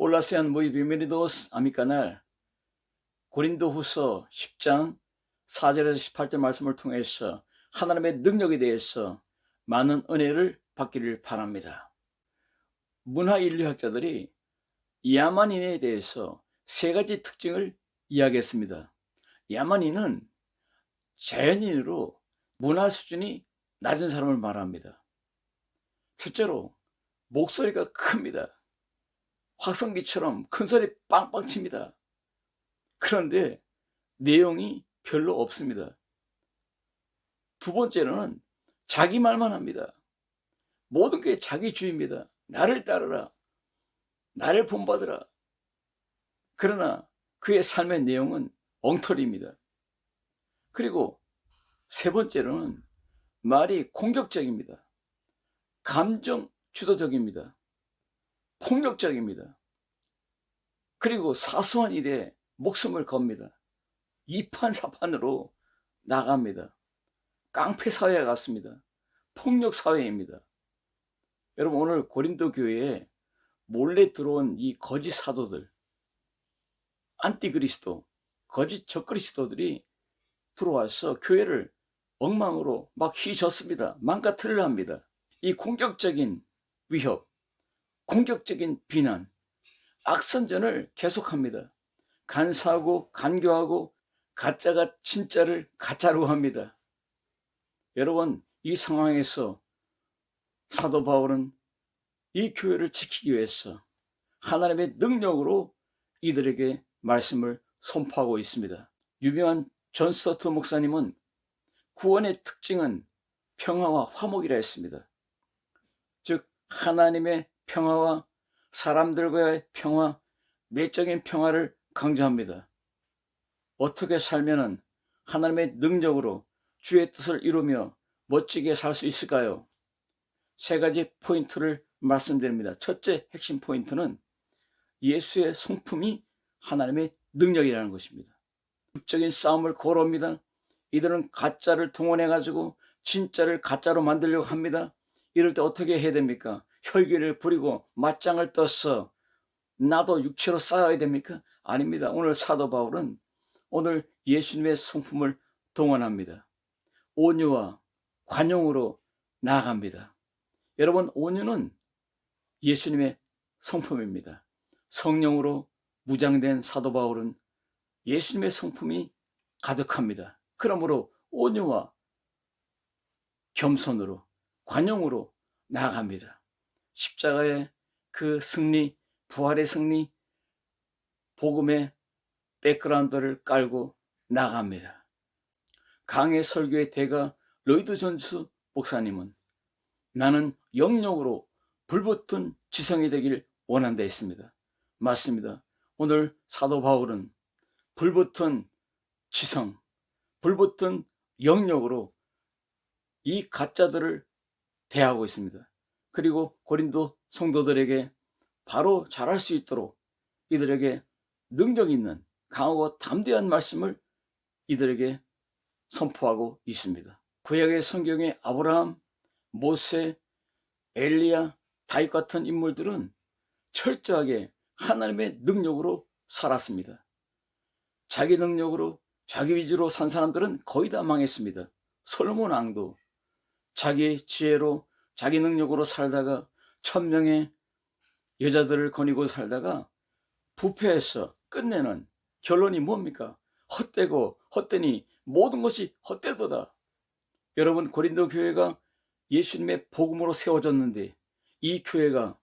Hola, sean muy bienvenidos a mi canal. 고린도후서 10장 4절에서 18절 말씀을 통해서 하나님의 능력에 대해서 많은 은혜를 받기를 바랍니다. 문화인류학자들이 야만인에 대해서 세 가지 특징을 이야기했습니다. 야만인은 자연인으로 문화 수준이 낮은 사람을 말합니다. 첫째로 목소리가 큽니다. 확성기처럼 큰 소리 빵빵 칩니다. 그런데 내용이 별로 없습니다. 두 번째로는 자기 말만 합니다. 모든 게 자기주의입니다. 나를 따르라. 나를 본받으라. 그러나 그의 삶의 내용은 엉터리입니다. 그리고 세 번째로는 말이 공격적입니다. 감정 주도적입니다. 폭력적입니다. 그리고 사소한 일에 목숨을 겁니다. 이판사판으로 나갑니다. 깡패 사회 같습니다. 폭력 사회입니다. 여러분, 오늘 고린도 교회에 몰래 들어온 이 거짓 사도들, 안티그리스도, 거짓 적그리스도들이 들어와서 교회를 엉망으로 막 휘젓습니다. 망가뜨리려 합니다. 이 공격적인 위협, 공격적인 비난, 악선전을 계속합니다. 간사하고 간교하고 가짜가 진짜를 가짜로 합니다. 여러분, 이 상황에서 사도 바울은 이 교회를 지키기 위해서 하나님의 능력으로 이들에게 말씀을 선포하고 있습니다. 유명한 존 스토트 목사님은 구원의 특징은 평화와 화목이라 했습니다. 즉, 하나님의 평화와 사람들과의 평화, 내적인 평화를 강조합니다. 어떻게 살면은 하나님의 능력으로 주의 뜻을 이루며 멋지게 살 수 있을까요? 세 가지 포인트를 말씀드립니다. 첫째 핵심 포인트는 예수의 성품이 하나님의 능력이라는 것입니다. 육적인 싸움을 걸어옵니다. 이들은 가짜를 동원해가지고 진짜를 가짜로 만들려고 합니다. 이럴 때 어떻게 해야 됩니까? 혈기를 부리고 맞짱을 떠서 나도 육체로 싸워야 됩니까? 아닙니다. 오늘 사도 바울은 오늘 예수님의 성품을 동원합니다. 온유와 관용으로 나아갑니다. 여러분, 온유는 예수님의 성품입니다. 성령으로 무장된 사도 바울은 예수님의 성품이 가득합니다. 그러므로 온유와 겸손으로 관용으로 나아갑니다. 십자가의 그 승리, 부활의 승리, 복음의 백그라운드를 깔고 나갑니다. 강해 설교의 대가 로이드 존스 목사님은 나는 영역으로 불붙은 지성이 되길 원한다 했습니다. 맞습니다. 오늘 사도 바울은 불붙은 지성, 불붙은 영역으로 이 가짜들을 대하고 있습니다. 그리고 고린도 성도들에게 바로 잘할 수 있도록 이들에게 능력 있는 강하고 담대한 말씀을 이들에게 선포하고 있습니다. 구약의 성경에 아브라함, 모세, 엘리야, 다윗 같은 인물들은 철저하게 하나님의 능력으로 살았습니다. 자기 능력으로, 자기 위주로 산 사람들은 거의 다 망했습니다. 솔로몬 왕도 자기 지혜로, 자기 능력으로 살다가 1000명의 여자들을 거니고 살다가 부패해서 끝내는 결론이 뭡니까? 헛되고 헛되니 모든 것이 헛되도다. 여러분, 고린도 교회가 예수님의 복음으로 세워졌는데 이 교회가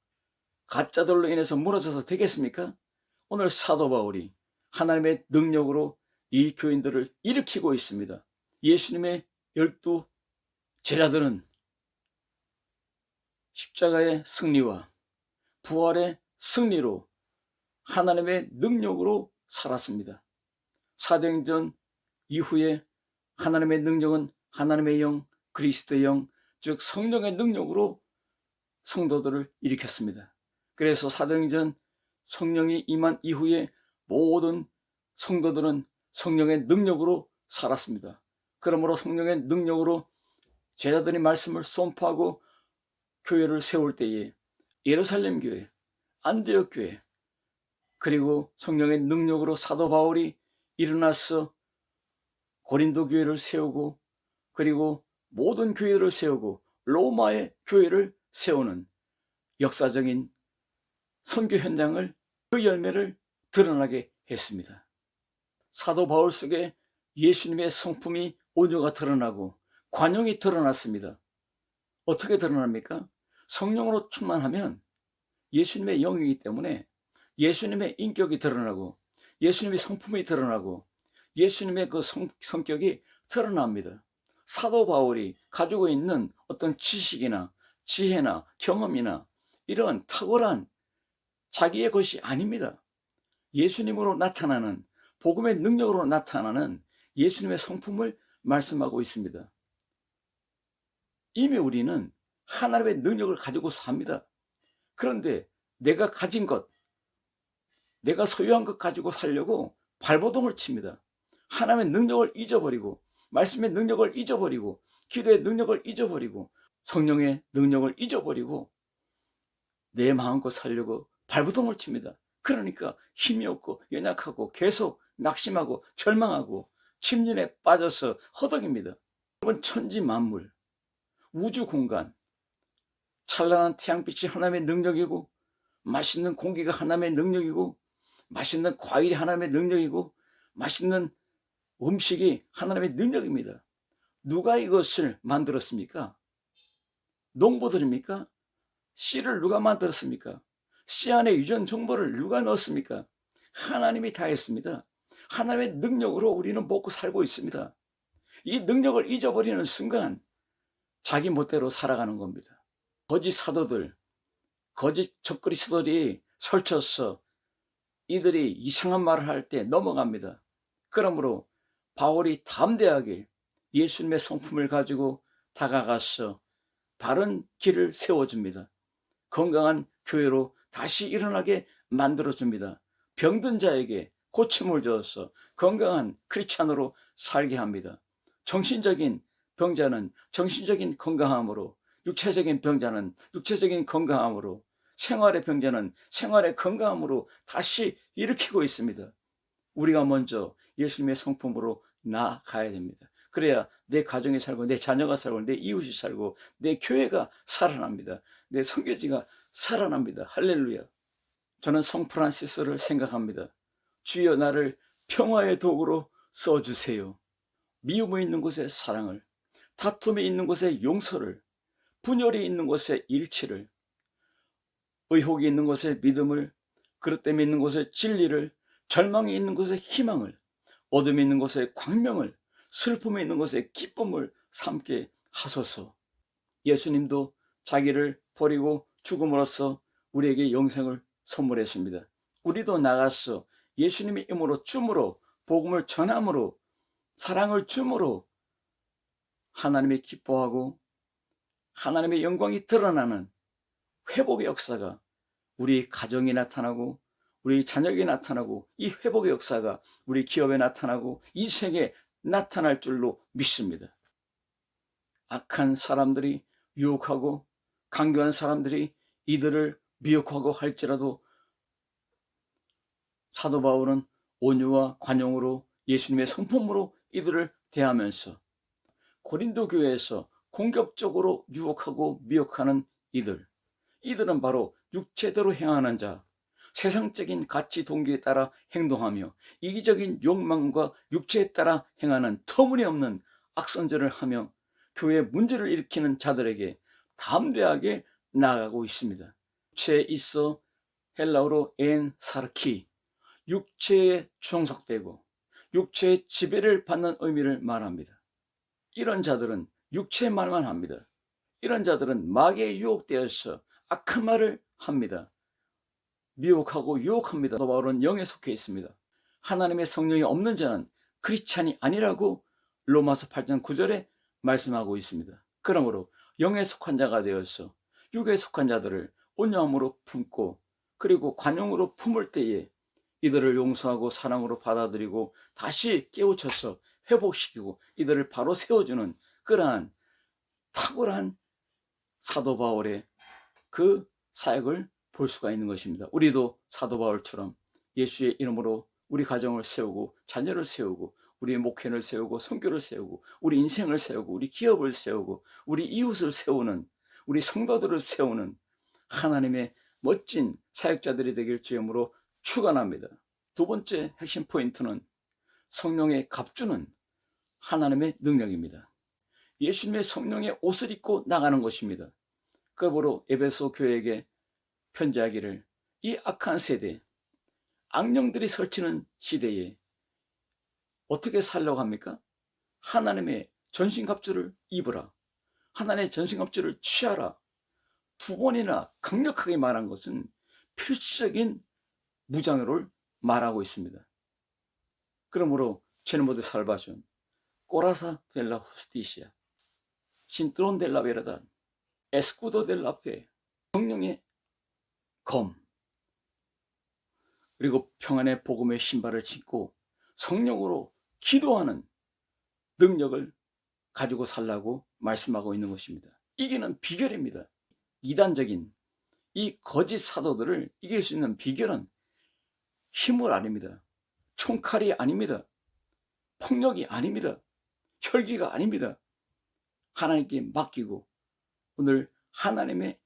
가짜들로 인해서 무너져서 되겠습니까? 오늘 사도 바울이 하나님의 능력으로 이 교인들을 일으키고 있습니다. 예수님의 12 제자들은 십자가의 승리와 부활의 승리로 하나님의 능력으로 살았습니다. 사도행전 이후에 하나님의 능력은 하나님의 영, 그리스도의 영, 즉 성령의 능력으로 성도들을 일으켰습니다. 그래서 사도행전 성령이 임한 이후에 모든 성도들은 성령의 능력으로 살았습니다. 그러므로 성령의 능력으로 제자들이 말씀을 선포하고 교회를 세울 때에 예루살렘 교회, 안디옥 교회, 그리고 성령의 능력으로 사도 바울이 일어나서 고린도 교회를 세우고, 그리고 모든 교회를 세우고 로마의 교회를 세우는 역사적인 선교 현장을, 그 열매를 드러나게 했습니다. 사도 바울 속에 예수님의 성품이, 온유가 드러나고 관용이 드러났습니다. 어떻게 드러납니까? 성령으로 충만하면 예수님의 영이기 때문에 예수님의 인격이 드러나고 예수님의 성품이 드러나고 예수님의 그 성격이 드러납니다. 사도 바울이 가지고 있는 어떤 지식이나 지혜나 경험이나 이런 탁월한 자기의 것이 아닙니다. 예수님으로 나타나는, 복음의 능력으로 나타나는 예수님의 성품을 말씀하고 있습니다. 이미 우리는 하나님의 능력을 가지고 삽니다. 그런데 내가 가진 것, 내가 소유한 것 가지고 살려고 발버둥을 칩니다. 하나님의 능력을 잊어버리고, 말씀의 능력을 잊어버리고, 기도의 능력을 잊어버리고, 성령의 능력을 잊어버리고 내 마음껏 살려고 발버둥을 칩니다. 그러니까 힘이 없고 연약하고 계속 낙심하고 절망하고 침륜에 빠져서 허덕입니다. 여러분, 천지 만물, 우주 공간, 찬란한 태양빛이 하나님의 능력이고, 맛있는 공기가 하나님의 능력이고, 맛있는 과일이 하나님의 능력이고, 맛있는 음식이 하나님의 능력입니다. 누가 이것을 만들었습니까? 농부들입니까? 씨를 누가 만들었습니까? 씨 안에 유전 정보를 누가 넣었습니까? 하나님이 다 했습니다. 하나님의 능력으로 우리는 먹고 살고 있습니다. 이 능력을 잊어버리는 순간 자기 멋대로 살아가는 겁니다. 거짓 사도들, 거짓 적그리스도들이 설쳐서 이들이 이상한 말을 할 때 넘어갑니다. 그러므로 바울이 담대하게 예수님의 성품을 가지고 다가가서 바른 길을 세워줍니다. 건강한 교회로 다시 일어나게 만들어줍니다. 병든 자에게 고침을 주어서 건강한 크리스찬으로 살게 합니다. 정신적인 병자는 정신적인 건강함으로, 육체적인 병자는 육체적인 건강함으로, 생활의 병자는 생활의 건강함으로 다시 일으키고 있습니다. 우리가 먼저 예수님의 성품으로 나아가야 됩니다. 그래야 내 가정이 살고, 내 자녀가 살고, 내 이웃이 살고, 내 교회가 살아납니다. 내 선교지가 살아납니다. 할렐루야. 저는 성 프란시스를 생각합니다. 주여, 나를 평화의 도구로 써주세요. 미움이 있는 곳에 사랑을, 다툼이 있는 곳에 용서를, 분열이 있는 곳에 일치를, 의혹이 있는 곳에 믿음을, 그릇됨이 있는 곳에 진리를, 절망이 있는 곳에 희망을, 어둠이 있는 곳에 광명을, 슬픔이 있는 곳에 기쁨을 삼게 하소서. 예수님도 자기를 버리고 죽음으로써 우리에게 영생을 선물했습니다. 우리도 나가서 예수님의 이름으로 줌으로, 복음을 전함으로, 사랑을 줌으로 하나님이 기뻐하고 하나님의 영광이 드러나는 회복의 역사가 우리 가정에 나타나고, 우리 자녀에게 나타나고, 이 회복의 역사가 우리 기업에 나타나고 이 세계에 나타날 줄로 믿습니다. 악한 사람들이 유혹하고 강교한 사람들이 이들을 미혹하고 할지라도 사도 바울은 온유와 관용으로 예수님의 성품으로 이들을 대하면서 고린도 교회에서 공격적으로 유혹하고 미혹하는 이들은 바로 육체대로 행하는 자, 세상적인 가치 동기에 따라 행동하며 이기적인 욕망과 육체에 따라 행하는 터무니없는 악선전을 하며 교회에 문제를 일으키는 자들에게 담대하게 나아가고 있습니다. 육체에 있어 헬라어로 엔 사르키, 육체에 충속되고 육체의 지배를 받는 의미를 말합니다. 이런 자들은 육체의 말만 합니다. 이런 자들은 마귀에 유혹되어서 악한 말을 합니다. 미혹하고 유혹합니다. 바울은 영에 속해 있습니다. 하나님의 성령이 없는 자는 크리스찬이 아니라고 로마서 8장 9절에 말씀하고 있습니다. 그러므로 영에 속한 자가 되어서 육에 속한 자들을 온유함으로 품고, 그리고 관용으로 품을 때에 이들을 용서하고 사랑으로 받아들이고 다시 깨우쳐서 회복시키고 이들을 바로 세워주는 그러한 탁월한 사도 바울의 그 사역을 볼 수가 있는 것입니다. 우리도 사도 바울처럼 예수의 이름으로 우리 가정을 세우고 자녀를 세우고 우리 목회를 세우고 선교를 세우고 우리 인생을 세우고 우리 기업을 세우고 우리 이웃을 세우는, 우리 성도들을 세우는 하나님의 멋진 사역자들이 되길 주님으로 축원합니다. 두 번째 핵심 포인트는 성령의 갑주는 하나님의 능력입니다. 예수님의 성령의 옷을 입고 나가는 것입니다. 그러므로 에베소 교회에게 편지하기를, 이 악한 세대, 악령들이 설치는 시대에 어떻게 살려고 합니까? 하나님의 전신갑주를 입으라, 하나님의 전신갑주를 취하라. 두 번이나 강력하게 말한 것은 필수적인 무장을 말하고 있습니다. 그러므로 제노모 데 살바션, 꼬라사 델라 후스티시아, 신트론 델라 베라다, 에스쿠도 델라 페, 성령의 검, 그리고 평안의 복음의 신발을 신고 성령으로 기도하는 능력을 가지고 살라고 말씀하고 있는 것입니다. 이기는 비결입니다. 이단적인 이 거짓 사도들을 이길 수 있는 비결은 힘을 아닙니다. 총칼이 아닙니다. 폭력이 아닙니다. 혈기가 아닙니다. 하나님께 맡기고 오늘 하나님의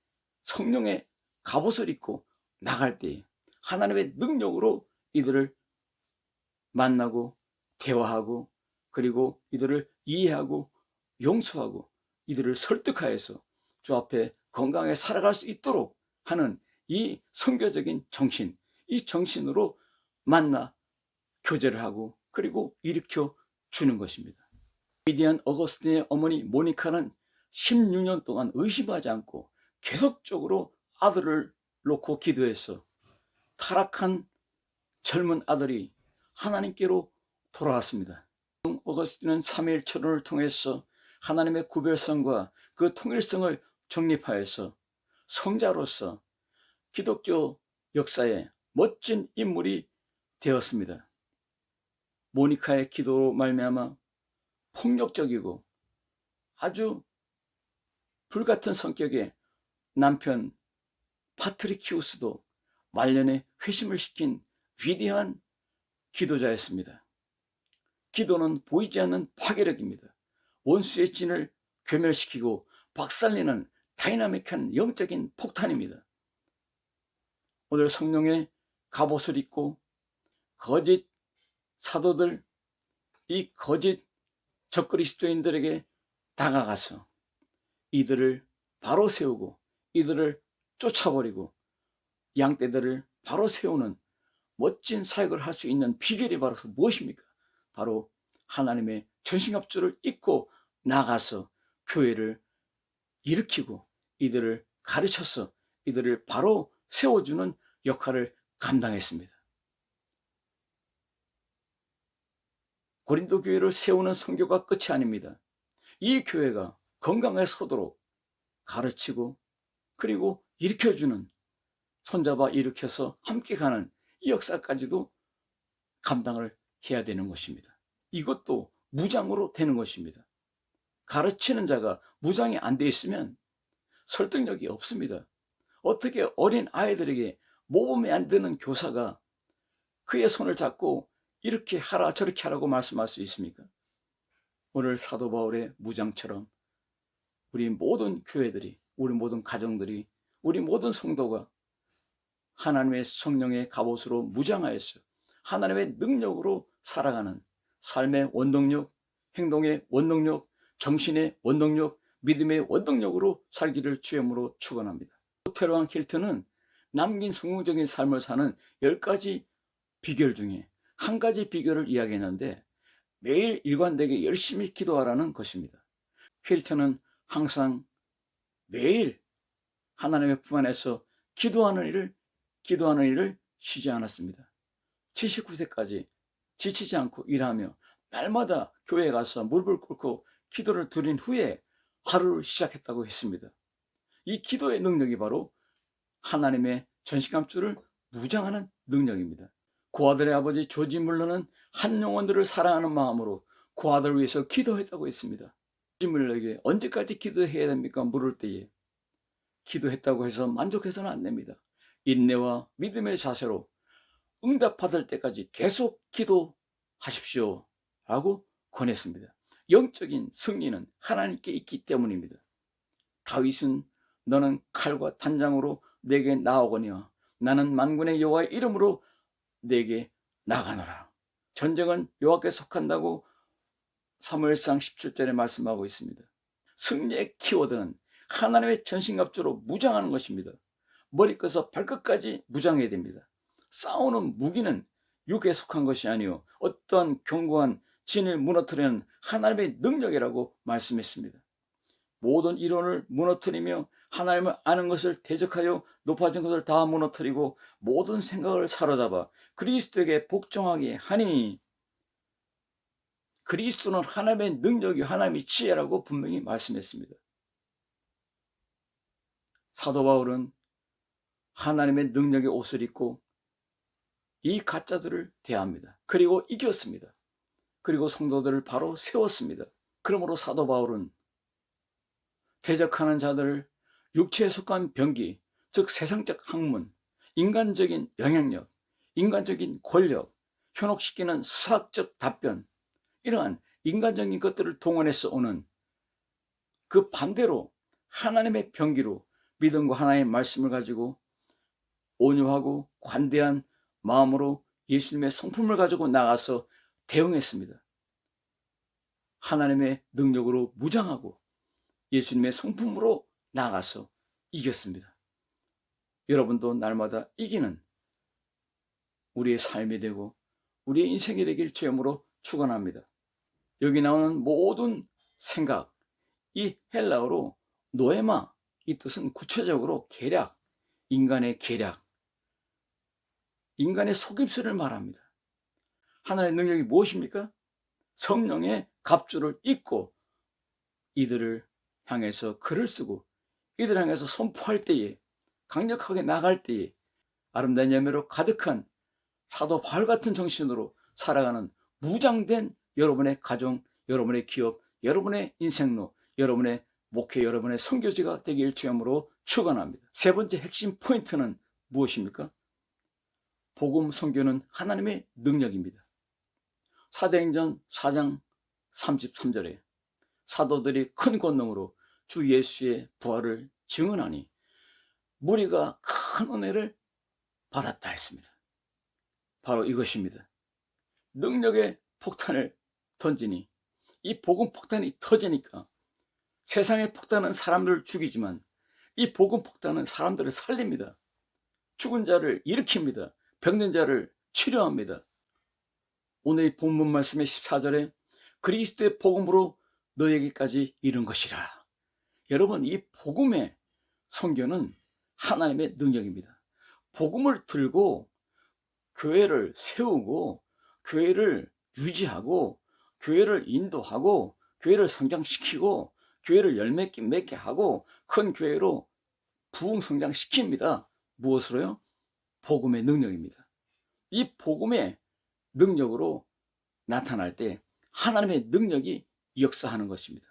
성령의 갑옷을 입고 나갈 때 하나님의 능력으로 이들을 만나고 대화하고 그리고 이들을 이해하고 용서하고 이들을 설득하여서 주 앞에 건강하게 살아갈 수 있도록 하는 이 선교적인 정신, 이 정신으로 만나 교제를 하고 그리고 일으켜 주는 것입니다. 위대한 어거스틴의 어머니 모니카는 16년 동안 의심하지 않고 계속적으로 아들을 놓고 기도해서 타락한 젊은 아들이 하나님께로 돌아왔습니다. 어거스틴은 삼위일 철론을 통해서 하나님의 구별성과 그 통일성을 정립하여서 성자로서 기독교 역사에 멋진 인물이 되었습니다. 모니카의 기도로 말미암아 폭력적이고 아주 불같은 성격의 남편 파트리키우스도 말년에 회심을 시킨 위대한 기도자였습니다. 기도는 보이지 않는 파괴력입니다. 원수의 진을 괴멸시키고 박살내는 다이나믹한 영적인 폭탄입니다. 오늘 성령의 갑옷을 입고 거짓 사도들, 이 거짓 적그리스도인들에게 다가가서 이들을 바로 세우고 이들을 쫓아버리고 양떼들을 바로 세우는 멋진 사역을 할 수 있는 비결이 바로 무엇입니까? 바로 하나님의 전신갑주를 입고 나가서 교회를 일으키고 이들을 가르쳐서 이들을 바로 세워주는 역할을 감당했습니다. 고린도 교회를 세우는 선교가 끝이 아닙니다. 이 교회가 건강하게 서도록 가르치고 그리고 일으켜주는, 손잡아 일으켜서 함께 가는 이 역사까지도 감당을 해야 되는 것입니다. 이것도 무장으로 되는 것입니다. 가르치는 자가 무장이 안 돼 있으면 설득력이 없습니다. 어떻게 어린 아이들에게 모범이 안 되는 교사가 그의 손을 잡고 이렇게 하라 저렇게 하라고 말씀할 수 있습니까? 오늘 사도 바울의 무장처럼 우리 모든 교회들이, 우리 모든 가정들이, 우리 모든 성도가 하나님의 성령의 갑옷으로 무장하여서 하나님의 능력으로 살아가는 삶의 원동력, 행동의 원동력, 정신의 원동력, 믿음의 원동력으로 살기를 주님으로 축원합니다. 테로왕 힐튼은 남긴 성공적인 삶을 사는 10가지 비결 중에 한 가지 비결을 이야기했는데 매일 일관되게 열심히 기도하라는 것입니다. 힐튼은 항상 매일 하나님의 품 안에서 기도하는 일을 쉬지 않았습니다. 79세까지 지치지 않고 일하며 날마다 교회에 가서 무릎을 꿇고 기도를 드린 후에 하루를 시작했다고 했습니다. 이 기도의 능력이 바로 하나님의 전신갑주를 무장하는 능력입니다. 그 아들의 아버지 조지 물러는 한 영혼들을 사랑하는 마음으로 그 아들을 위해서 기도했다고 했습니다. 조지 물러에게 언제까지 기도해야 됩니까? 물을 때에 기도했다고 해서 만족해서는 안 됩니다. 인내와 믿음의 자세로 응답받을 때까지 계속 기도하십시오 라고 권했습니다. 영적인 승리는 하나님께 있기 때문입니다. 다윗은 너는 칼과 단장으로 내게 나오거니와 나는 만군의 여호와의 이름으로 내게 나가노라. 전쟁은 여호와께 속한다고 사무엘상 17절에 말씀하고 있습니다. 승리의 키워드는 하나님의 전신갑주로 무장하는 것입니다. 머리끝에서 발끝까지 무장해야 됩니다. 싸우는 무기는 육에 속한 것이 아니요 어떠한 견고한 진을 무너뜨리는 하나님의 능력이라고 말씀했습니다. 모든 이론을 무너뜨리며 하나님을 아는 것을 대적하여 높아진 것을 다 무너뜨리고 모든 생각을 사로잡아 그리스도에게 복종하게 하니 그리스도는 하나님의 능력이 하나님의 지혜라고 분명히 말씀했습니다. 사도 바울은 하나님의 능력의 옷을 입고 이 가짜들을 대합니다. 그리고 이겼습니다. 그리고 성도들을 바로 세웠습니다. 그러므로 사도 바울은 대적하는 자들을 육체에 속한 병기, 즉 세상적 학문, 인간적인 영향력, 인간적인 권력, 현혹시키는 수학적 답변, 이러한 인간적인 것들을 동원해서 오는 그 반대로 하나님의 병기로 믿음과 하나님의 말씀을 가지고 온유하고 관대한 마음으로 예수님의 성품을 가지고 나가서 대응했습니다. 하나님의 능력으로 무장하고 예수님의 성품으로 나가서 이겼습니다. 여러분도 날마다 이기는 우리의 삶이 되고 우리의 인생이 되길 주님으로 축원합니다. 여기 나오는 모든 생각, 이 헬라어로 노에마, 이 뜻은 구체적으로 계략, 인간의 계략, 인간의 속임수를 말합니다. 하나님의 능력이 무엇입니까? 성령의 갑주를 입고 이들을 향해서 글을 쓰고 이들을 향해서 선포할 때에, 강력하게 나갈 때에 아름다운 열매로 가득한 사도 바울 같은 정신으로 살아가는 무장된 여러분의 가정, 여러분의 기업, 여러분의 인생로, 여러분의 목회, 여러분의 선교지가 되길 주님으로 축원합니다. 세 번째 핵심 포인트는 무엇입니까? 복음 선교는 하나님의 능력입니다. 사도행전 4장 33절에 사도들이 큰 권능으로 주 예수의 부활을 증언하니 무리가 큰 은혜를 받았다 했습니다. 바로 이것입니다. 능력의 폭탄을 던지니 이 복음 폭탄이 터지니까 세상의 폭탄은 사람들을 죽이지만 이 복음 폭탄은 사람들을 살립니다. 죽은 자를 일으킵니다. 병든 자를 치료합니다. 오늘 이 본문 말씀의 14절에 그리스도의 복음으로 너에게까지 이른 것이라. 여러분, 이 복음의 선교는 하나님의 능력입니다. 복음을 들고 교회를 세우고 교회를 유지하고 교회를 인도하고 교회를 성장시키고 교회를 열매 맺게 하고 큰 교회로 부흥 성장시킵니다. 무엇으로요? 복음의 능력입니다. 이 복음의 능력으로 나타날 때 하나님의 능력이 역사하는 것입니다.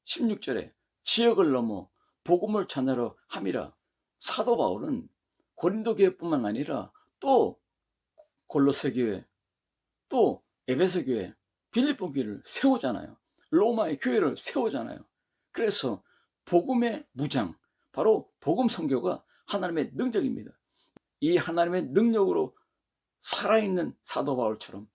16절에 지역을 넘어 복음을 전하러 함이라. 사도 바울은 고린도 교회뿐만 아니라 또 골로새 교회, 또 에베소 교회, 빌립보 교회를 세우잖아요. 로마의 교회를 세우잖아요. 그래서 복음의 무장, 바로 복음 선교가 하나님의 능력입니다. 이 하나님의 능력으로 살아있는 사도 바울처럼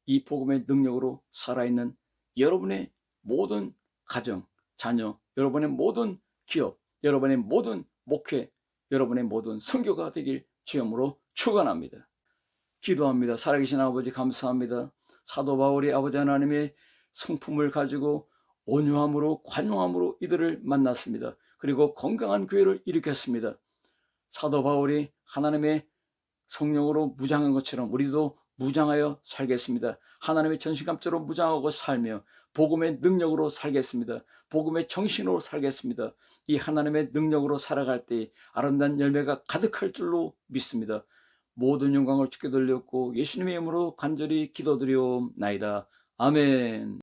이 복음의 능력으로 살아있는 여러분의 모든 가정, 자녀, 여러분의 모든 기업, 여러분의 모든 목회, 여러분의 모든 선교가 되길 주님으로 축원합니다. 기도합니다. 살아계신 아버지 감사합니다. 사도 바울이 아버지 하나님의 성품을 가지고 온유함으로 관용함으로 이들을 만났습니다. 그리고 건강한 교회를 일으켰습니다. 사도 바울이 하나님의 성령으로 무장한 것처럼 우리도 무장하여 살겠습니다. 하나님의 전신갑주로 무장하고 살며 복음의 능력으로 살겠습니다. 복음의 정신으로 살겠습니다. 이 하나님의 능력으로 살아갈 때 아름다운 열매가 가득할 줄로 믿습니다. 모든 영광을 주께 돌렸고 예수님의 이름으로 간절히 기도드리옵나이다. 아멘.